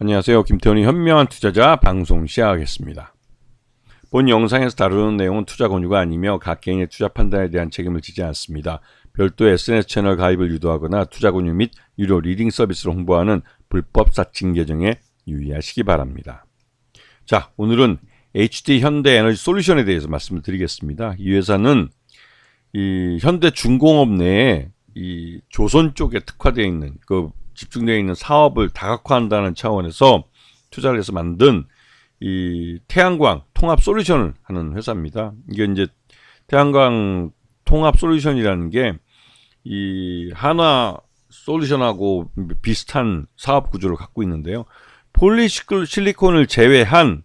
안녕하세요. 김태훈의 현명한 투자자 방송 시작하겠습니다. 본 영상에서 다루는 내용은 투자 권유가 아니며 각 개인의 투자 판단에 대한 책임을 지지 않습니다. 별도 SNS 채널 가입을 유도하거나 투자 권유 및 유료 리딩 서비스를 홍보하는 불법 사칭 계정에 유의하시기 바랍니다. 자, 오늘은 HD현대에너지솔루션에 대해서 말씀을 드리겠습니다. 이 회사는 이 현대중공업 내에 이 조선 쪽에 특화되어 있는 집중되어 있는 사업을 다각화한다는 차원에서 투자를 해서 만든 이 태양광 통합 솔루션을 하는 회사입니다. 이게 이제 태양광 통합 솔루션이라는 게 이 한화 솔루션하고 비슷한 사업 구조를 갖고 있는데요. 폴리실리콘을 제외한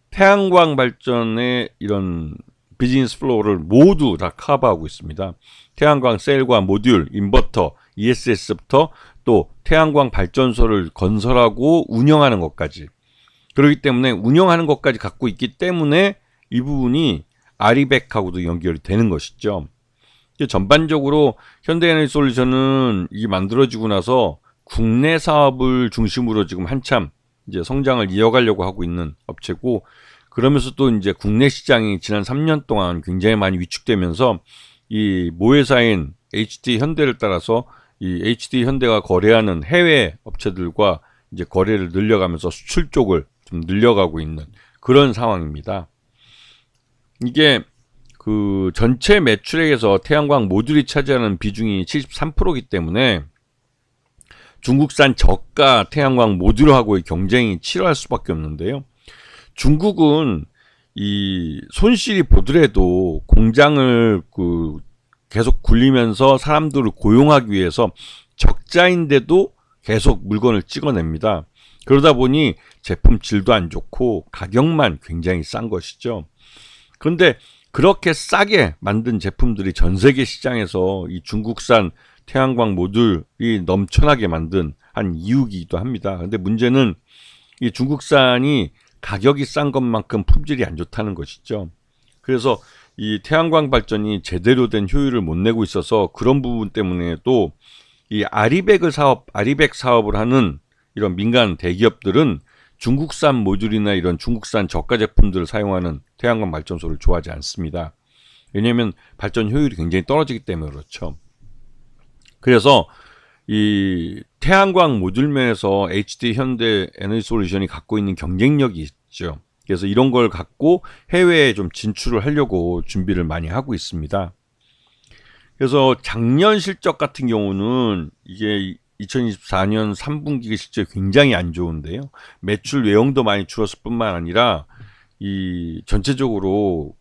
태양광 발전의 이런 비즈니스 플로우를 모두 다 커버하고 있습니다. 태양광 셀과 모듈, 인버터, ESS부터 또 태양광 발전소를 건설하고 운영하는 것까지, 그렇기 때문에 운영하는 것까지 갖고 있기 때문에 이 부분이 아리백하고도 연결이 되는 것이죠. 전반적으로 현대에너지솔루션은 이게 만들어지고 나서 국내 사업을 중심으로 지금 한참 이제 성장을 이어가려고 하고 있는 업체고, 그러면서 또 이제 국내 시장이 지난 3년 동안 굉장히 많이 위축되면서 이 모회사인 HD현대를 따라서 이 HD현대가 거래하는 해외 업체들과 이제 거래를 늘려가면서 수출 쪽을 좀 늘려가고 있는 그런 상황입니다. 이게 그 전체 매출액에서 태양광 모듈이 차지하는 비중이 73%이기 때문에 중국산 저가 태양광 모듈하고의 경쟁이 치열할 수밖에 없는데요. 중국은 이 손실이 보더라도 공장을 계속 굴리면서 사람들을 고용하기 위해서 적자인데도 계속 물건을 찍어냅니다. 그러다 보니 제품 질도 안 좋고 가격만 굉장히 싼 것이죠. 그런데 그렇게 싸게 만든 제품들이 전 세계 시장에서 이 중국산 태양광 모듈이 넘쳐나게 만든 한 이유이기도 합니다. 근데 문제는 이 중국산이 가격이 싼 것만큼 품질이 안 좋다는 것이죠. 그래서 이 태양광 발전이 제대로 된 효율을 못 내고 있어서 그런 부분 때문에 또 이 아리백 사업을 하는 이런 민간 대기업들은 중국산 모듈이나 이런 중국산 저가 제품들을 사용하는 태양광 발전소를 좋아하지 않습니다. 왜냐하면 발전 효율이 굉장히 떨어지기 때문에 그렇죠. 그래서 이 태양광 모듈 면에서 HD현대에너지솔루션이 갖고 있는 경쟁력이 있죠. 그래서 이런 걸 갖고 해외에 좀 진출을 하려고 준비를 많이 하고 있습니다. 그래서 작년 실적 같은 경우는 이게 2024년 3분기 실적이 굉장히 안 좋은데요. 매출 외형도 많이 줄었을 뿐만 아니라 이 전체적으로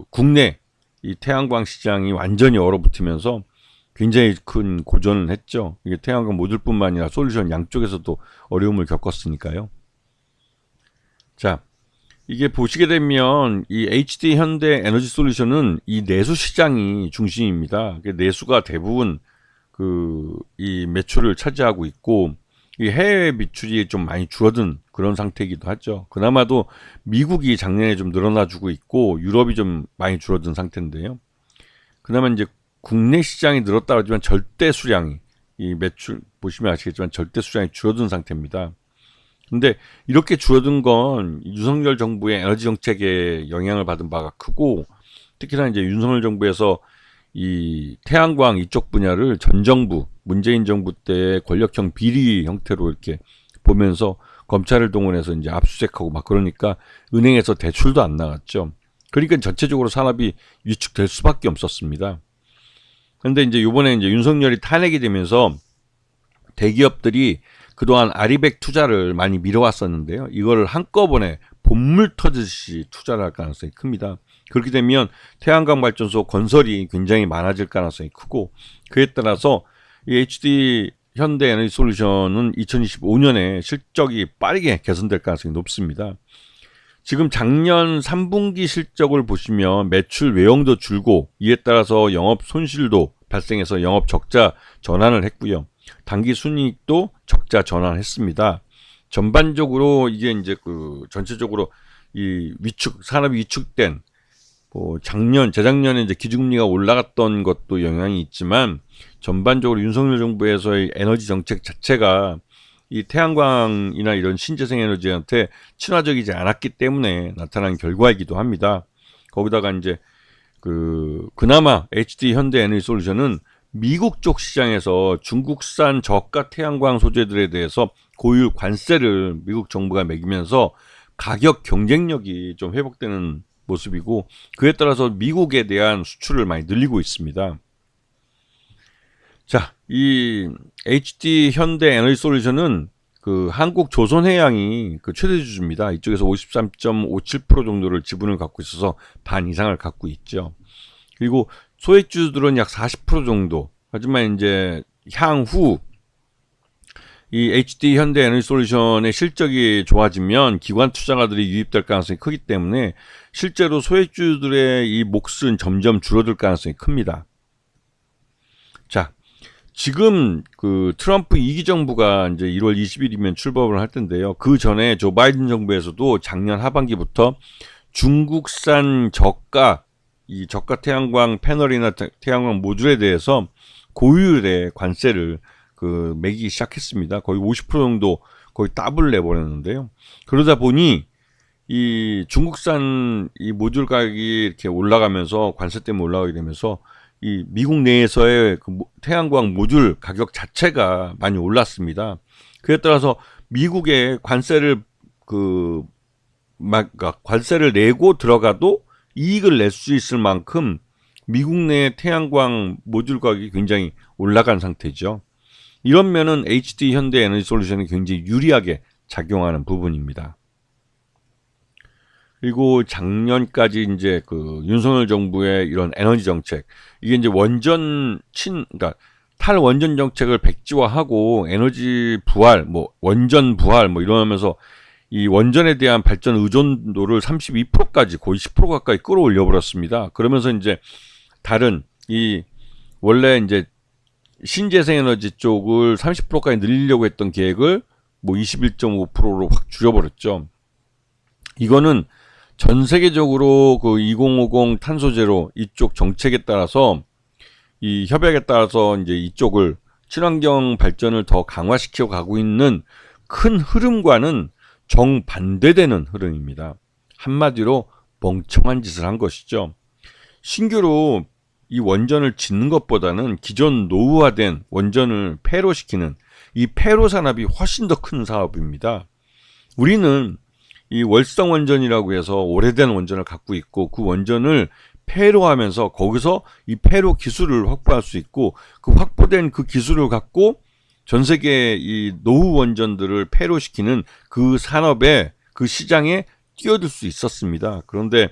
국내 이 태양광 시장이 완전히 얼어붙으면서 굉장히 큰 고전을 했죠. 이게 태양광 모듈뿐만 아니라 솔루션 양쪽에서도 어려움을 겪었으니까요. 자, 이게 보시게 되면 이 HD현대에너지솔루션은 이 내수 시장이 중심입니다. 내수가 대부분 이 매출을 차지하고 있고, 이 해외 매출이 좀 많이 줄어든 그런 상태이기도 하죠. 그나마도 미국이 작년에 좀 늘어나주고 있고 유럽이 좀 많이 줄어든 상태인데요. 그나마 이제 국내 시장이 늘었다 그러지만 절대 수량이, 이 매출 보시면 아시겠지만 절대 수량이 줄어든 상태입니다. 근데 이렇게 줄어든 건 윤석열 정부의 에너지 정책에 영향을 받은 바가 크고, 특히나 이제 윤석열 정부에서 이 태양광 이쪽 분야를 전 정부, 문재인 정부 때 권력형 비리 형태로 이렇게 보면서 검찰을 동원해서 이제 압수수색하고 막 그러니까 은행에서 대출도 안 나갔죠. 그러니까 전체적으로 산업이 위축될 수밖에 없었습니다. 그런데 이제 이번에 이제 윤석열이 탄핵이 되면서 대기업들이 그동안 아리백 투자를 많이 미뤄왔었는데요. 이거를 한꺼번에 본물 터지듯이 투자를 할 가능성이 큽니다. 그렇게 되면 태양광 발전소 건설이 굉장히 많아질 가능성이 크고, 그에 따라서 이 HD 현대에너지솔루션은 2025년에 실적이 빠르게 개선될 가능성이 높습니다. 지금 작년 3분기 실적을 보시면 매출 외형도 줄고, 이에 따라서 영업 손실도 발생해서 영업 적자 전환을 했고요. 당기 순이익도 적자 전환했습니다. 전반적으로 이게 이제 전체적으로 이 산업이 위축된, 재작년에 이제 기준금리가 올라갔던 것도 영향이 있지만, 전반적으로 윤석열 정부에서의 에너지 정책 자체가 이 태양광이나 이런 신재생 에너지한테 친화적이지 않았기 때문에 나타난 결과이기도 합니다. 거기다가 이제 그나마 HD 현대에너지솔루션은 미국 쪽 시장에서 중국산 저가 태양광 소재들에 대해서 고율 관세를 미국 정부가 매기면서 가격 경쟁력이 좀 회복되는 모습이고, 그에 따라서 미국에 대한 수출을 많이 늘리고 있습니다. 자, 이 HD 현대에너지솔루션은 한국 조선해양이 최대 주주입니다. 이쪽에서 53.57% 정도를 지분을 갖고 있어서 반 이상을 갖고 있죠. 그리고 소액주주들은 약 40% 정도. 하지만 이제 향후 이 HD 현대에너지솔루션의 실적이 좋아지면 기관 투자가들이 유입될 가능성이 크기 때문에 실제로 소액주주들의 이 몫은 점점 줄어들 가능성이 큽니다. 자, 지금 트럼프 2기 정부가 이제 1월 20일이면 출범을 할 텐데요. 그 전에 조 바이든 정부에서도 작년 하반기부터 중국산 저가 태양광 패널이나 태양광 모듈에 대해서 고율의 관세를 매기기 시작했습니다. 거의 50% 정도 거의 더블 내버렸는데요. 그러다 보니 이 중국산 이 모듈 가격이 이렇게 올라가면서, 관세 때문에 올라가게 되면서 이 미국 내에서의 태양광 모듈 가격 자체가 많이 올랐습니다. 그에 따라서 미국의 관세를 관세를 내고 들어가도 이익을 낼 수 있을 만큼 미국 내 태양광 모듈 가격이 굉장히 올라간 상태죠. 이런 면은 HD 현대에너지솔루션이 굉장히 유리하게 작용하는 부분입니다. 그리고 작년까지 이제 윤석열 정부의 이런 에너지 정책, 이게 이제 그러니까 탈원전 정책을 백지화하고 에너지 부활, 원전 부활 이러면서 이 원전에 대한 발전 의존도를 32%까지 거의 10% 가까이 끌어올려 버렸습니다. 그러면서 이제 다른 원래 이제 신재생 에너지 쪽을 30%까지 늘리려고 했던 계획을 21.5%로 확 줄여버렸죠. 이거는 전 세계적으로 2050 탄소 제로 이쪽 정책에 따라서, 이 협약에 따라서 이제 이쪽을 친환경 발전을 더 강화시켜 가고 있는 큰 흐름과는 정반대되는 흐름입니다. 한마디로 멍청한 짓을 한 것이죠. 신규로 이 원전을 짓는 것보다는 기존 노후화된 원전을 폐로시키는 이 폐로 산업이 훨씬 더 큰 사업입니다. 우리는 이 월성 원전이라고 해서 오래된 원전을 갖고 있고, 그 원전을 폐로하면서 거기서 이 폐로 기술을 확보할 수 있고, 그 확보된 그 기술을 갖고 전 세계 이 노후 원전들을 폐로시키는 그 산업에, 그 시장에 뛰어들 수 있었습니다. 그런데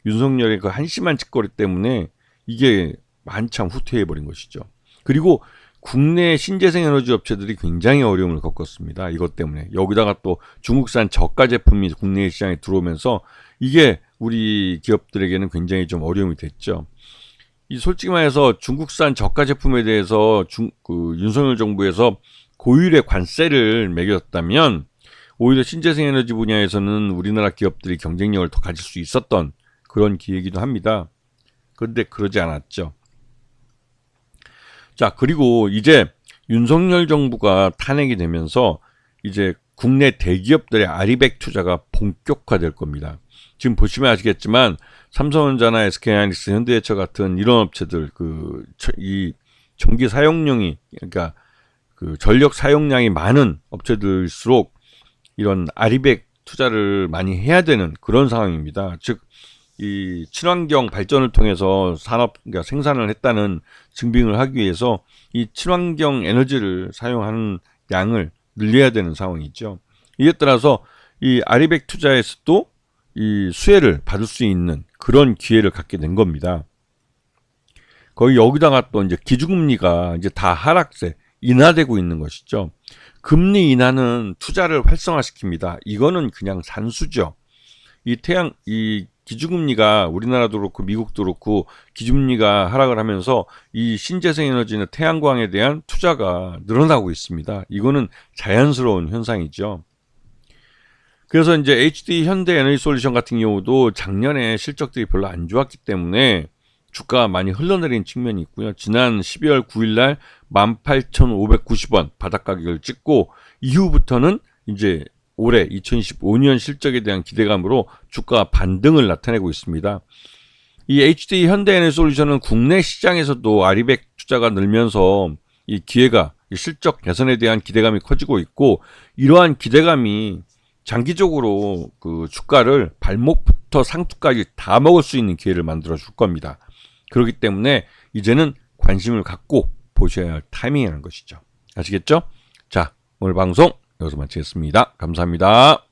윤석열의 그 한심한 짓거리 때문에 이게 만참 후퇴해버린 것이죠. 그리고 국내 신재생 에너지 업체들이 굉장히 어려움을 겪었습니다. 이것 때문에. 여기다가 또 중국산 저가 제품이 국내 시장에 들어오면서 이게 우리 기업들에게는 굉장히 좀 어려움이 됐죠. 솔직히 말해서 중국산 저가 제품에 대해서 윤석열 정부에서 고율의 관세를 매겼다면 오히려 신재생 에너지 분야에서는 우리나라 기업들이 경쟁력을 더 가질 수 있었던 그런 기회이기도 합니다. 그런데 그러지 않았죠. 자, 그리고 이제 윤석열 정부가 탄핵이 되면서 이제 국내 대기업들의 아리백 투자가 본격화될 겁니다. 지금 보시면 아시겠지만 삼성전자나 SK하이닉스, 현대해처 같은 이런 업체들 이 전기 사용량이, 그러니까 전력 사용량이 많은 업체들일수록 이런 아리백 투자를 많이 해야 되는 그런 상황입니다. 즉 이 친환경 발전을 통해서 그러니까 생산을 했다는 증빙을 하기 위해서 이 친환경 에너지를 사용하는 양을 늘려야 되는 상황이죠. 이에 따라서 이 아리백 투자에서도 이 수혜를 받을 수 있는 그런 기회를 갖게 된 겁니다. 거의 여기다가 또 이제 기준금리가 이제 다 하락세, 인하되고 있는 것이죠. 금리 인하는 투자를 활성화시킵니다. 이거는 그냥 산수죠. 이 기준금리가 우리나라도 그렇고 미국도 그렇고 기준금리가 하락을 하면서 이 신재생 에너지나 태양광에 대한 투자가 늘어나고 있습니다. 이거는 자연스러운 현상이죠. 그래서 이제 HD 현대에너지솔루션 같은 경우도 작년에 실적들이 별로 안 좋았기 때문에 주가가 많이 흘러내린 측면이 있고요. 지난 12월 9일 날 18,590원 바닥 가격을 찍고 이후부터는 이제 올해 2025년 실적에 대한 기대감으로 주가가 반등을 나타내고 있습니다. 이 HD 현대에너솔루션은 국내 시장에서도 아리백 투자가 늘면서 이 기회가 이 실적 개선에 대한 기대감이 커지고 있고, 이러한 기대감이 장기적으로 그 주가를 발목부터 상투까지 다 먹을 수 있는 기회를 만들어 줄 겁니다. 그렇기 때문에 이제는 관심을 갖고 보셔야 할 타이밍이라는 것이죠. 아시겠죠? 자, 오늘 방송 여기서 마치겠습니다. 감사합니다.